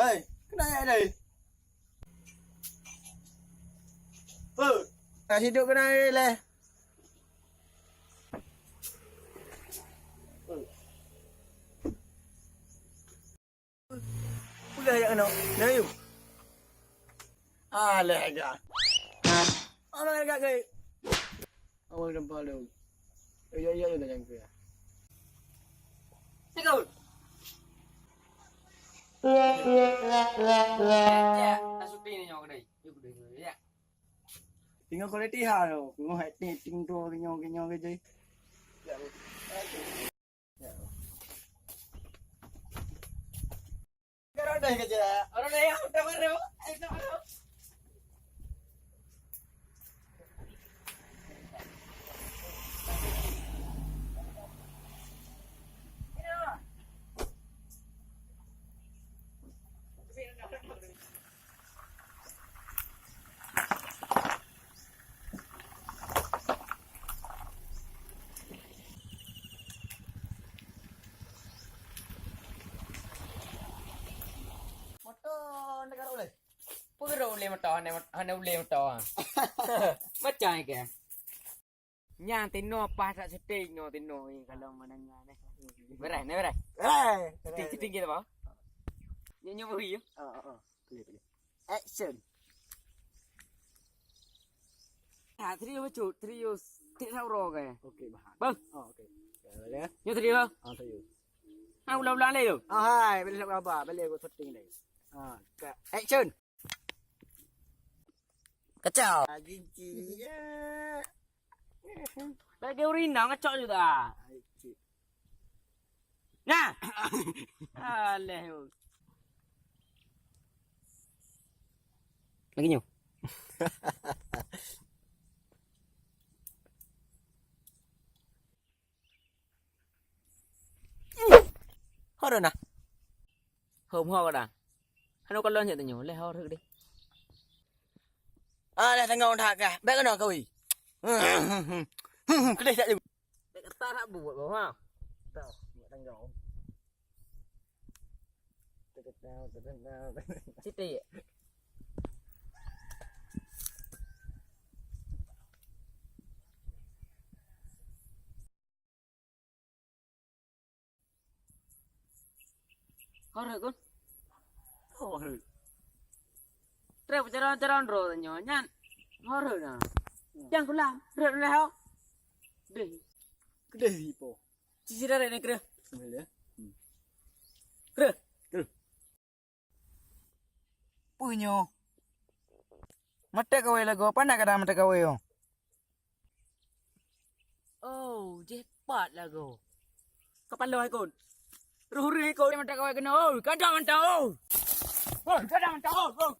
Ơi, cái này này. Hidup cái này là. Udah ya ano. Nayo. Lega. Ano lega kay? Awal ng palo. Iya na lang kuya. Ikaw. Dạ, ta sụp đi này nhỏ cái này, yêu cái này đấy ạ. Tinggal quality ha lo. Kung ting to kinyo cái gì. Karo deh kerja. Orang đây không, tao bắt đâu, anh tao bắt đâu. Motor negara boleh. Puro ule mà to này, hắn ule mà to à. Mất trời kìa. Nhà tên nó pa ra sẽ tên nó tên nó kalau mana này. Berai, này berai. Eh, Ting kita bawa. Nyanyi apa hiu? Pilih. Action. Thả trio với chủ trio thế sao rồi kìa. Okay, bahan. Vâng. Okay. Boleh. Nhớ trio không? Sayo. How lâu lan lên được? Hai, boleh nak apa? Boleh buat shooting deh. Action. Kacau. Gigi. Đây kêu rin nó ngắt chọn rồi à? Nha. À leo. Lagi nhiều. Hết rồi nè. Hôm ho rồi nè. Hắn đâu có lên hiện từ nhỏ lấy ho thử đi. Đây thằng ngon thạc à. Bé cái nào coi. Cái này sẽ dùng. Ta đã bù rồi không? Tao, thằng nhỏ. Chết đi. Ho rồi con. Thôi. Treo charon rồi nhỏ nhăn. Ho rồi nè. Jangan kau làm, rồi leo. Đi. Cái gì po? Cici dah ini kira. Boleh. Kira. Punyo. Mata kau lagu apa nak kata mata kau yo? Oh, cepat lah kau. Kapan lo hai kon? Ruhuri kau ni mata kau kena. Oh, kadang mantau. Oh, kadang mantau. Oh.